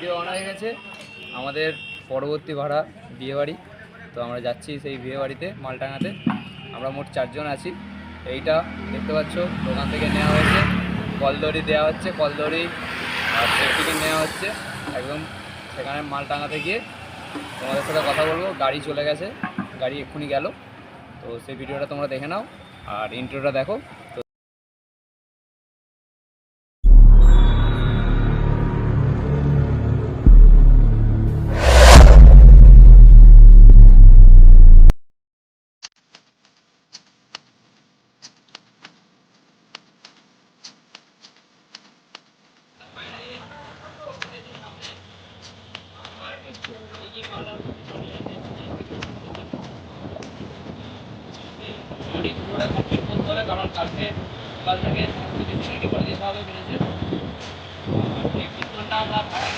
Video বানা হয়ে গেছে আমাদের পরবর্তী ভাড়া বিয়েবাড়ি। তো আমরা যাচ্ছি সেই বিয়েবাড়িতে মালটাঙাতে। আমরা মোট 4 জন আছি। এইটা দেখতে পাচ্ছ দোকান থেকে নেওয়া হয়েছে, কলদড়ি দেওয়া হচ্ছে, কলদড়ি আর সেফটি নেওয়া হচ্ছে। একদম সেখানে মালটাঙাতে গিয়ে তোমাদের সাথে কথা বলবো। গাড়ি চলে গেছে, গাড়ি এক্ষুনি গেল। তো সেই ভিডিওটা তোমরা দেখে নাও আর ইন্ট্রোটা দেখো। কারণ কালকে সকাল থেকে সিকিউরিটি করে দিতে হবে বলেছে। 1 ঘন্টা আমরা ভাড়া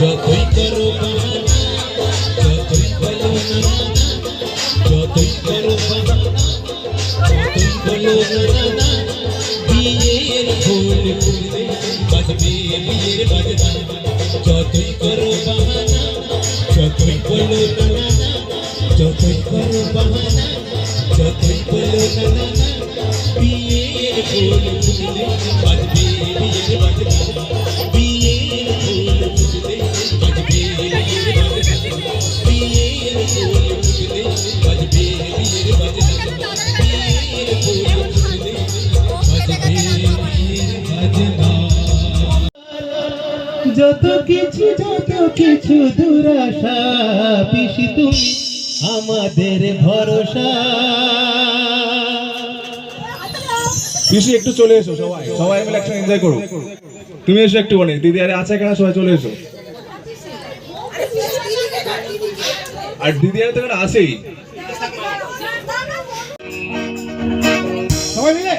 যতই করো যতই বলো যতই করো যতই বলো বিয়ের ফুল ফুলে বাজবে বিয়ের বাজনা। যতই করো বাহানা যতই বলো যতই করো বাহানা যতই বলো বিয়ের ফুল ফুলে বাজবে বিয়ের বাজনা। বিয়ের ফুল ফুলে বাজবে বিয়ের বাজনা। বিয়ের ফুল ফুলে বাজবে বিয়ের বাজনা। বিয়ের ফুল ফুলে বাজবে বিয়ের বাজনা। যত কিছু দুরাশা পিসি তুমি আমাদের ভরসা। পিসি একটু চলে এসো, সবাই মিলে একসাথে এনজয় করো। তুমি এসো একটু, বলে দিদি আরে আছে কেন, সবাই চলে এসো। আর দিদি আরে তো এখানে আছেই, সবাই মিলে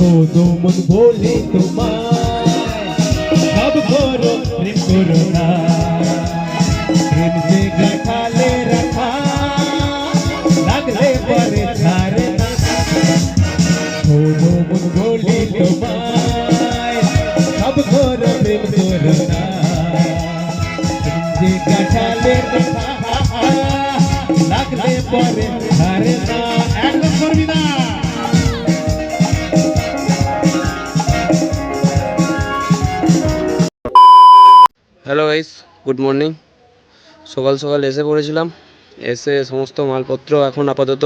ছোটো মন বলি তোমায় সব করো প্রেম করো না প্রেম যে গাঠালে রাখা লাগলে পরে ছাড়ে না ছোটো মন বলি তোমায় সব করো প্রেম করো না প্রেম যে গাঠালে রাখা লাগলে পরে ছাড়ে না একদম করবি না হ্যালো গাইস, গুড মর্নিং। সকাল সকাল এসে পড়েছিলাম, এসে সমস্ত মালপত্র এখন আপাতত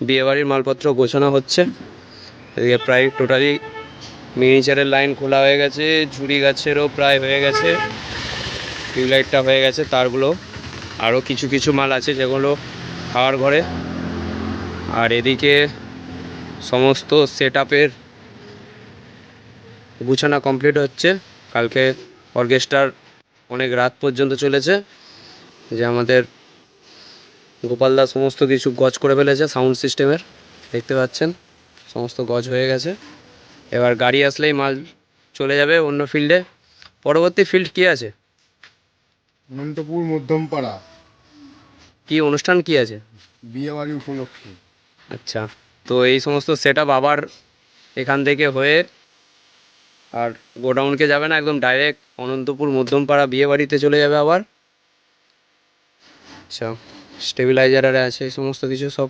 বিয়েবাড়ির মালপত্র গোছানো হচ্ছে। এদিকে প্রায় টোটালি মিনিচারের লাইন খোলা হয়ে গেছে, ঝুড়ি গাছেরও প্রায় হয়ে গেছে, টিউবলাইটটা হয়ে গেছে, তারগুলো আরও কিছু কিছু মাল আছে যেগুলো খাওয়ার ঘরে। আর এদিকে সমস্ত সেট আপের গুছানো কমপ্লিট হচ্ছে। কালকে অর্কেস্ট্রার অনেক রাত পর্যন্ত চলেছে, যে আমাদের গোপালদা সমস্ত কিছু গজ করে ফেলেছে সাউন্ড সিস্টেমের, দেখতে পাচ্ছেন সমস্ত গজ হয়ে গেছে। এবার গাড়ি আসলেই মাল চলে যাবে অন্য ফিল্ডে। পরবর্তী ফিল্ড কি আছে? অনন্তপুর মধ্যমপাড়া কি অনুষ্ঠান কি আছে? বিয়েবাড়ি উপলক্ষে। আচ্ছা, তো এই সমস্ত সেট আপ আবার এখান থেকে হয়ে আর গোডাউনকে যাবে না, একদম ডাইরেক্ট অনন্তপুর মধ্যমপাড়া বিয়ে বাড়িতে চলে যাবে আবার। আচ্ছা, স্টেবিলাইজার আছে এই সমস্ত কিছু সব।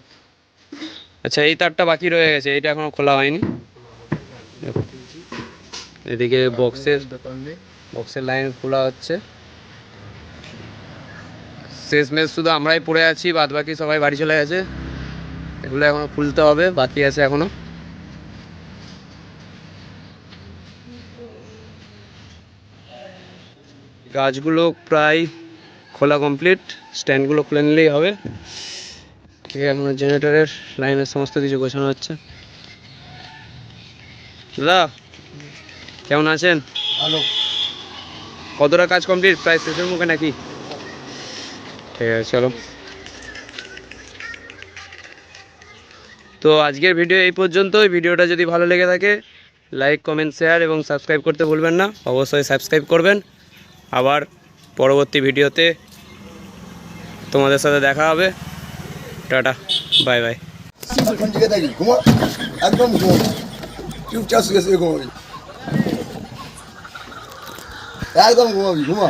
আচ্ছা, এই তারটা বাকি রয়ে গেছে, এইটা এখনো খোলা হয়নি। এদিকে বক্সের লাইন খোলা হচ্ছে। শেষমেশ শুধু আমরাই পড়ে আছি, বাদ বাকি সবাই বাড়ি চলে গেছে। এগুলো এখনো খুলতে হবে, বাকি আছে এখনো। গাছগুলো প্রায় খোলা কমপ্লিট, স্ট্যান্ডগুলো খুলে নিলেই হবে। ঠিক আছে, এখন জেনারেটরের লাইনের সমস্ত কিছু গোছানো হচ্ছে। দাদা কেমন আছেন? ভালো। কতটা কাজ কমপ্লিট? প্রায় শেষের মুখে নাকি? ঠিক আছে, চলো। তো আজকের ভিডিও এই পর্যন্তই। ভিডিওটা যদি ভালো লেগে থাকে লাইক, কমেন্ট, শেয়ার এবং সাবস্ক্রাইব করতে ভুলবেন না। অবশ্যই সাবস্ক্রাইব করবেন। আবার পরবর্তী ভিডিওতে তোমাদের সাথে দেখা হবে। Tata, bye bye. এখন দিকে থাকি, ঘুমো, একদম ঘুমো, চুপচাপ শুয়ে শুয়ে ঘুমাবি, একদম ঘুমাবি, ঘুমা।